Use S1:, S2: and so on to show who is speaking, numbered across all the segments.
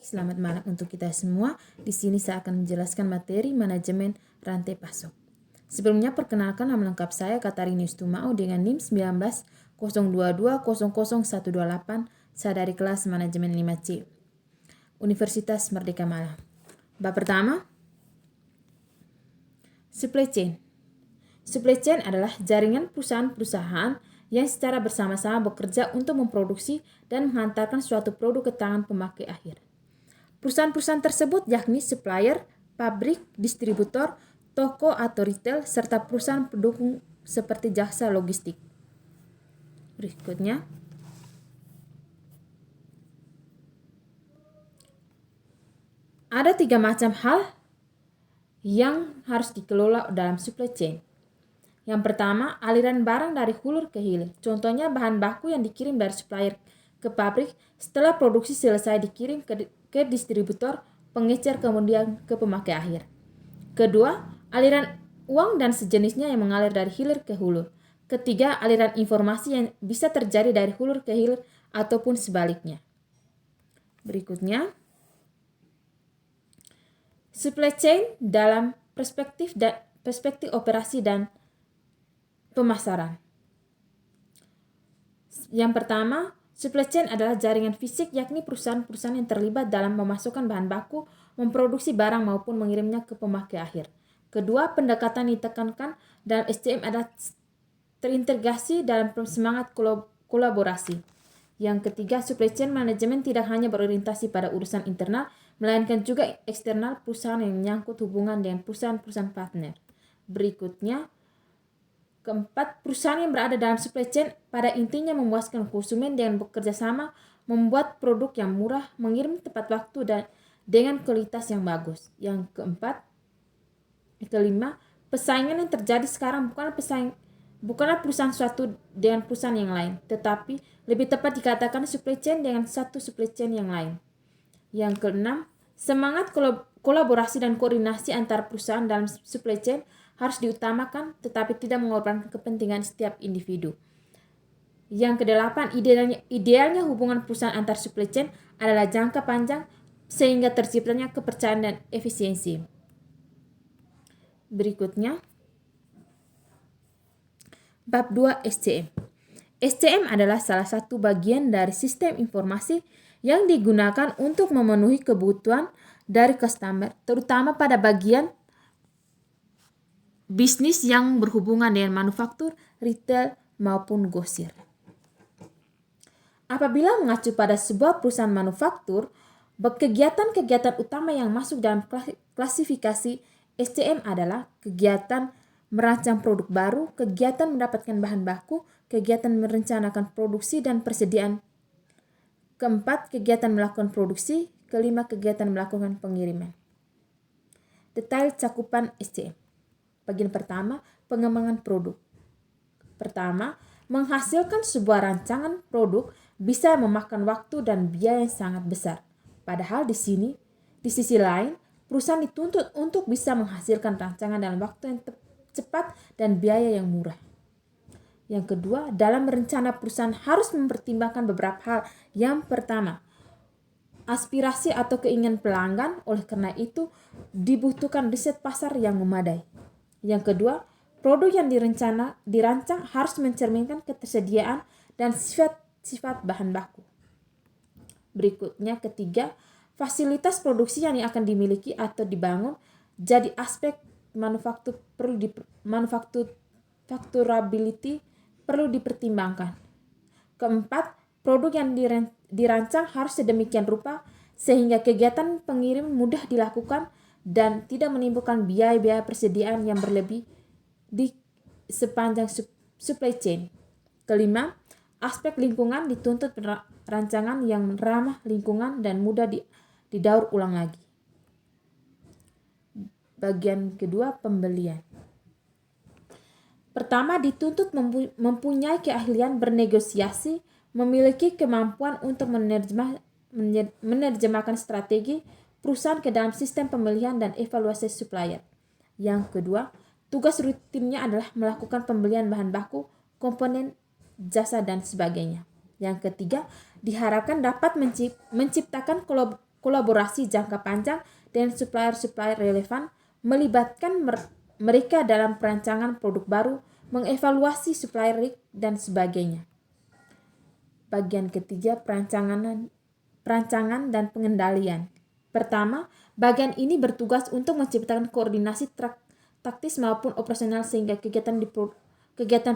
S1: Selamat malam untuk kita semua. Di sini saya akan menjelaskan materi manajemen rantai pasok. Sebelumnya perkenalkan nama lengkap saya Katarinius Tumao dengan NIM 1902200128. Saya dari kelas manajemen 5C Universitas Merdeka Malang. Bab pertama, supply chain. Supply chain adalah jaringan perusahaan-perusahaan yang secara bersama-sama bekerja untuk memproduksi dan menghantarkan suatu produk ke tangan pemakai akhir. Perusahaan-perusahaan tersebut yakni supplier, pabrik, distributor, toko atau retail, serta perusahaan pendukung seperti jasa logistik. Berikutnya, ada 3 macam hal yang harus dikelola dalam supply chain. Yang pertama, aliran barang dari hulu ke hilir. Contohnya bahan baku yang dikirim dari supplier ke pabrik setelah produksi selesai dikirim ke distributor, pengecer, kemudian ke pemakai akhir. Kedua, aliran uang dan sejenisnya yang mengalir dari hilir ke hulu. Ketiga, aliran informasi yang bisa terjadi dari hulu ke hilir ataupun sebaliknya. Berikutnya, supply chain dalam perspektif operasi dan pemasaran. Yang pertama, supply chain adalah jaringan fisik, yakni perusahaan-perusahaan yang terlibat dalam memasukkan bahan baku, memproduksi barang maupun mengirimnya ke pemakai akhir. Kedua, pendekatan ditekankan dalam SCM adalah terintegrasi dalam semangat kolaborasi. Yang ketiga, supply chain manajemen tidak hanya berorientasi pada urusan internal, melainkan juga eksternal perusahaan yang menyangkut hubungan dengan perusahaan-perusahaan partner. Berikutnya, keempat, perusahaan yang berada dalam supply chain pada intinya memuaskan konsumen dengan bekerja sama, membuat produk yang murah, mengirim tepat waktu dan dengan kualitas yang bagus. Yang kelima, persaingan yang terjadi sekarang bukanlah perusahaan suatu dengan perusahaan yang lain, tetapi lebih tepat dikatakan supply chain dengan satu supply chain yang lain. Yang keenam, semangat kolaborasi dan koordinasi antara perusahaan dalam supply chain harus diutamakan, tetapi tidak mengorbankan kepentingan setiap individu. Yang kedelapan, idealnya hubungan perusahaan antar supply chain adalah jangka panjang sehingga terciptanya kepercayaan dan efisiensi. Berikutnya, bab 2 SCM. SCM adalah salah satu bagian dari sistem informasi yang digunakan untuk memenuhi kebutuhan dari customer, terutama pada bagian bisnis yang berhubungan dengan manufaktur, retail, maupun grosir. Apabila mengacu pada sebuah perusahaan manufaktur, kegiatan-kegiatan utama yang masuk dalam klasifikasi SCM adalah kegiatan merancang produk baru, kegiatan mendapatkan bahan baku, kegiatan merencanakan produksi dan persediaan. Keempat, kegiatan melakukan produksi. Kelima, kegiatan melakukan pengiriman. Detail cakupan SCM. Bagian pertama, pengembangan produk. Pertama, menghasilkan sebuah rancangan produk bisa memakan waktu dan biaya yang sangat besar. Padahal di sisi lain, perusahaan dituntut untuk bisa menghasilkan rancangan dalam waktu yang cepat dan biaya yang murah. Yang kedua, dalam rencana perusahaan harus mempertimbangkan beberapa hal. Yang pertama, aspirasi atau keinginan pelanggan, oleh karena itu dibutuhkan riset pasar yang memadai. Yang kedua, produk yang dirancang harus mencerminkan ketersediaan dan sifat bahan baku. Berikutnya, ketiga, fasilitas produksi yang akan dimiliki atau dibangun, jadi aspek manufacturability perlu dipertimbangkan. Keempat, produk yang dirancang harus sedemikian rupa sehingga kegiatan pengirim mudah dilakukan dan tidak menimbulkan biaya-biaya persediaan yang berlebih di sepanjang supply chain. Kelima, aspek lingkungan dituntut rancangan yang ramah lingkungan dan mudah didaur ulang lagi. Bagian kedua, pembelian. Pertama, dituntut mempunyai keahlian bernegosiasi, memiliki kemampuan untuk menerjemahkan strategi perusahaan ke dalam sistem pemilihan dan evaluasi supplier. Yang kedua, tugas rutinnya adalah melakukan pembelian bahan baku, komponen, jasa, dan sebagainya. Yang ketiga, diharapkan dapat menciptakan kolaborasi jangka panjang dengan supplier-supplier relevan, melibatkan mereka dalam perancangan produk baru, mengevaluasi supplier risk, dan sebagainya. Bagian ketiga, perancangan dan pengendalian. Pertama, bagian ini bertugas untuk menciptakan koordinasi taktis maupun operasional sehingga kegiatan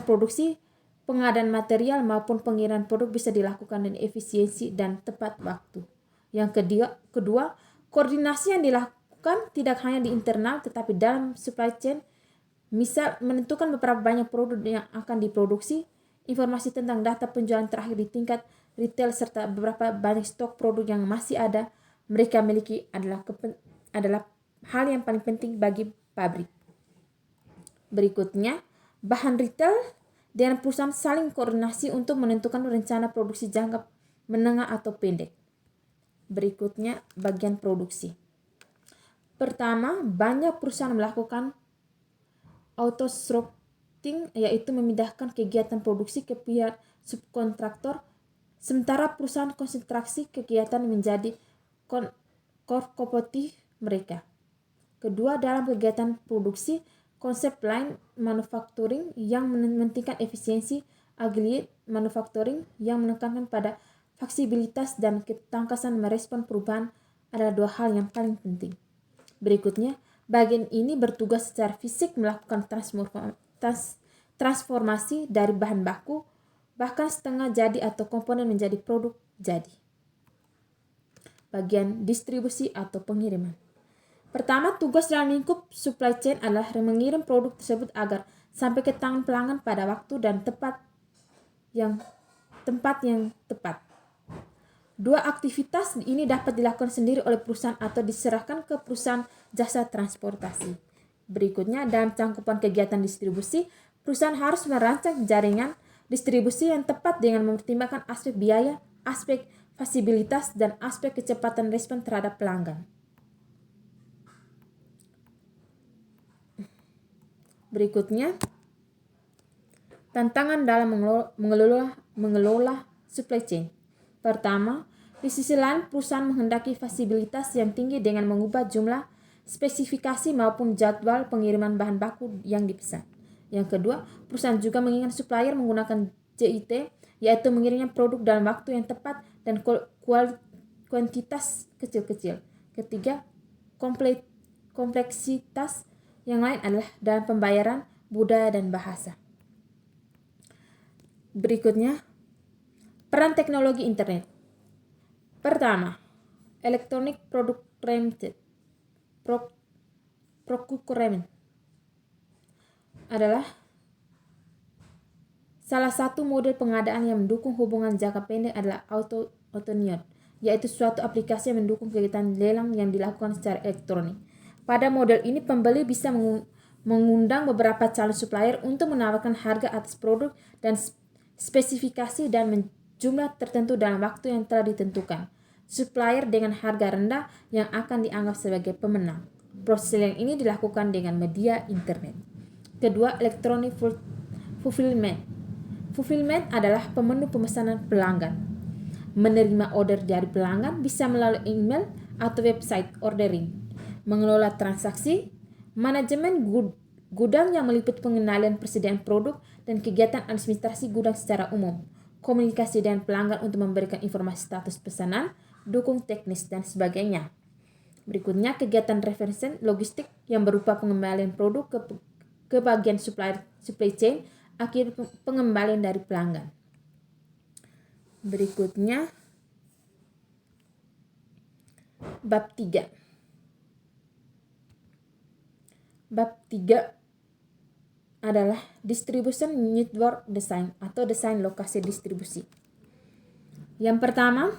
S1: produksi, pengadaan material maupun pengiriman produk bisa dilakukan dengan efisiensi dan tepat waktu. Yang kedua, koordinasi yang dilakukan tidak hanya di internal tetapi dalam supply chain, misal menentukan beberapa banyak produk yang akan diproduksi, informasi tentang data penjualan terakhir di tingkat retail serta beberapa banyak stok produk yang masih ada mereka miliki adalah hal yang paling penting bagi pabrik. Berikutnya, bahan retail dengan perusahaan saling koordinasi untuk menentukan rencana produksi jangka menengah atau pendek. Berikutnya, bagian produksi. Pertama, banyak perusahaan melakukan outsourcing, yaitu memindahkan kegiatan produksi ke pihak subkontraktor, sementara perusahaan konsentrasi kegiatan menjadi core kompetensi mereka. Kedua, dalam kegiatan produksi, konsep line manufacturing yang mementingkan efisiensi, agile manufacturing yang menekankan pada fleksibilitas dan ketangkasan merespon perubahan adalah dua hal yang paling penting. Berikutnya, bagian ini bertugas secara fisik melakukan transformasi dari bahan baku, bahkan setengah jadi atau komponen menjadi produk jadi. Bagian distribusi atau pengiriman. Pertama, tugas dalam lingkup supply chain adalah mengirim produk tersebut agar sampai ke tangan pelanggan pada waktu dan tempat yang tepat. Dua aktivitas ini dapat dilakukan sendiri oleh perusahaan atau diserahkan ke perusahaan jasa transportasi. Berikutnya, dalam cakupan kegiatan distribusi, perusahaan harus merancang jaringan distribusi yang tepat dengan mempertimbangkan aspek biaya, aspek fleksibilitas, dan aspek kecepatan respon terhadap pelanggan. Berikutnya, tantangan dalam mengelola supply chain. Pertama, di sisi lain perusahaan menghendaki fleksibilitas yang tinggi dengan mengubah jumlah, spesifikasi maupun jadwal pengiriman bahan baku yang dipesan. Yang kedua, perusahaan juga menginginkan supplier menggunakan JIT, yaitu mengirimnya produk dalam waktu yang tepat dan kuantitas kecil-kecil. Ketiga, kompleksitas yang lain adalah dalam pembayaran, budaya, dan bahasa. Berikutnya, peran teknologi internet. Pertama, electronic procurement adalah salah satu model pengadaan yang mendukung hubungan jangka pendek adalah auto-niot, yaitu suatu aplikasi yang mendukung kegiatan lelang yang dilakukan secara elektronik. Pada model ini, pembeli bisa mengundang beberapa calon supplier untuk menawarkan harga atas produk dan spesifikasi dan jumlah tertentu dalam waktu yang telah ditentukan. Supplier dengan harga rendah yang akan dianggap sebagai pemenang. Proses yang ini dilakukan dengan media internet. Kedua, electronic fulfillment. Fulfillment adalah pemenuh pemesanan pelanggan. Menerima order dari pelanggan bisa melalui email atau website ordering. Mengelola transaksi, manajemen gudang yang meliputi pengendalian persediaan produk dan kegiatan administrasi gudang secara umum, komunikasi dengan pelanggan untuk memberikan informasi status pesanan, dukung teknis, dan sebagainya. Berikutnya, kegiatan referensi logistik yang berupa pengembalian produk ke bagian supply chain akhir pengembalian dari pelanggan. Berikutnya, bab 3. Bab 3 adalah distribution network design atau desain lokasi distribusi. Yang pertama,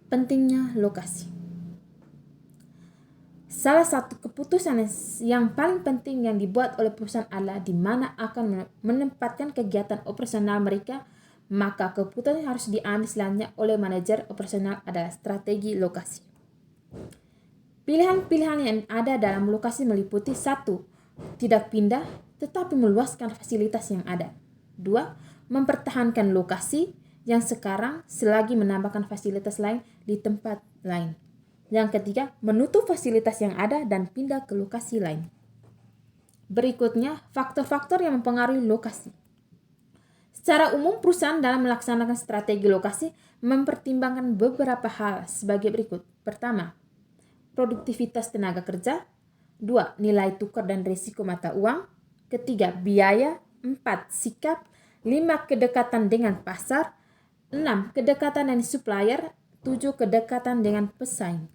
S1: pentingnya lokasi. Salah satu keputusan yang paling penting yang dibuat oleh perusahaan adalah di mana akan menempatkan kegiatan operasional mereka, maka keputusan harus diambil selanjutnya oleh manajer operasional adalah strategi lokasi. Pilihan-pilihan yang ada dalam lokasi meliputi 1. Tidak pindah, tetapi meluaskan fasilitas yang ada. 2. Mempertahankan lokasi, yang sekarang selagi menambahkan fasilitas lain di tempat lain. Yang ketiga, menutup fasilitas yang ada dan pindah ke lokasi lain. Berikutnya, faktor-faktor yang mempengaruhi lokasi. Secara umum, perusahaan dalam melaksanakan strategi lokasi mempertimbangkan beberapa hal sebagai berikut. Pertama, produktivitas tenaga kerja. 2. Nilai tukar dan risiko mata uang. Ketiga, biaya. 4. Sikap. 5. Kedekatan dengan pasar. 6. Kedekatan dengan supplier. 7. Kedekatan dengan pesaing.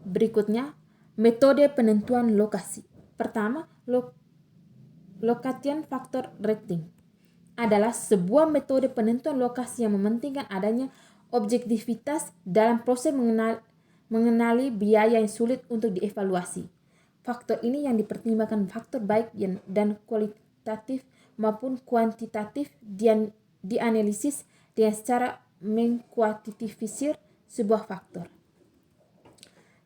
S1: Berikutnya, metode penentuan lokasi. Pertama, location factor rating adalah sebuah metode penentuan lokasi yang mementingkan adanya objektivitas dalam proses mengenali biaya yang sulit untuk dievaluasi. Faktor ini yang dipertimbangkan faktor baik dan kualitatif maupun kuantitatif dianalisis dengan secara mengkuantifikasi sebuah faktor.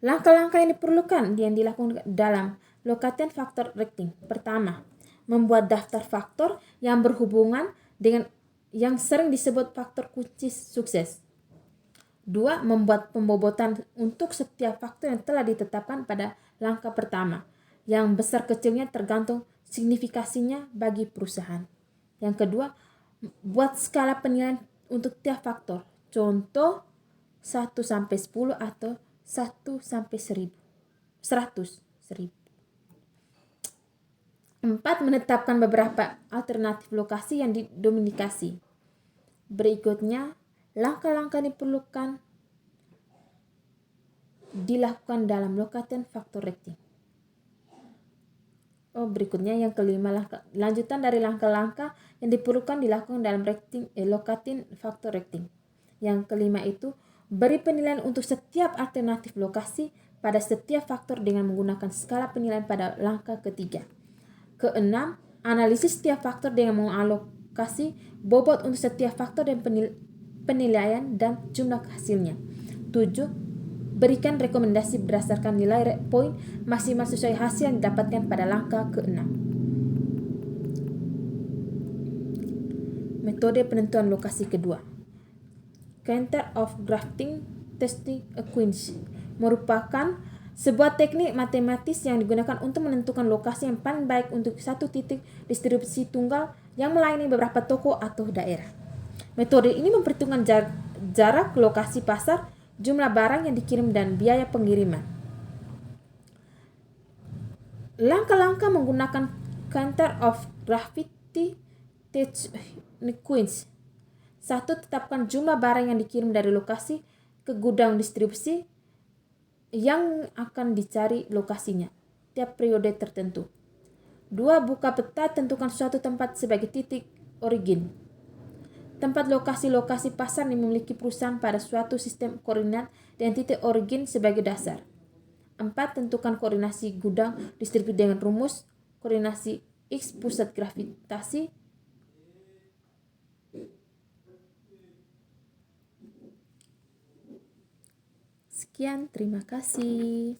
S1: Langkah-langkah yang diperlukan yang dilakukan dalam location factor rating. Pertama, membuat daftar faktor yang berhubungan dengan yang sering disebut faktor kunci sukses. 2. Membuat pembobotan untuk setiap faktor yang telah ditetapkan pada langkah pertama, yang besar kecilnya tergantung signifikasinya bagi perusahaan. Yang kedua, buat skala penilaian untuk tiap faktor. Contoh 1-10 atau 1-100. 4. Menetapkan beberapa alternatif lokasi yang didominasi. Berikutnya, langkah-langkah diperlukan dilakukan dalam location factor rating. Berikutnya yang kelima, lanjutan dari langkah-langkah yang diperlukan dilakukan dalam location factor rating. Yang kelima itu, beri penilaian untuk setiap alternatif lokasi pada setiap faktor dengan menggunakan skala penilaian pada langkah ketiga. Keenam, analisis setiap faktor dengan mengalokasi bobot untuk setiap faktor dan penilaian dan jumlah hasilnya. 7. Berikan rekomendasi berdasarkan nilai poin maksimal sesuai hasil yang didapatkan pada langkah ke-6. Metode penentuan lokasi kedua. Center of Grafting Testing Equations merupakan sebuah teknik matematis yang digunakan untuk menentukan lokasi yang paling baik untuk satu titik distribusi tunggal yang melayani beberapa toko atau daerah. Metode ini memperhitungkan jarak lokasi pasar, jumlah barang yang dikirim, dan biaya pengiriman. Langkah-langkah menggunakan Center of Gravity Techniques. 1. Tetapkan jumlah barang yang dikirim dari lokasi ke gudang distribusi yang akan dicari lokasinya tiap periode tertentu. 2. Buka peta, tentukan suatu tempat sebagai titik origin. Tempat lokasi-lokasi pasar yang memiliki perusahaan pada suatu sistem koordinat dan titik origin sebagai dasar. 4. Tentukan koordinasi gudang distribusi dengan rumus koordinasi X pusat gravitasi. Sekian, terima kasih.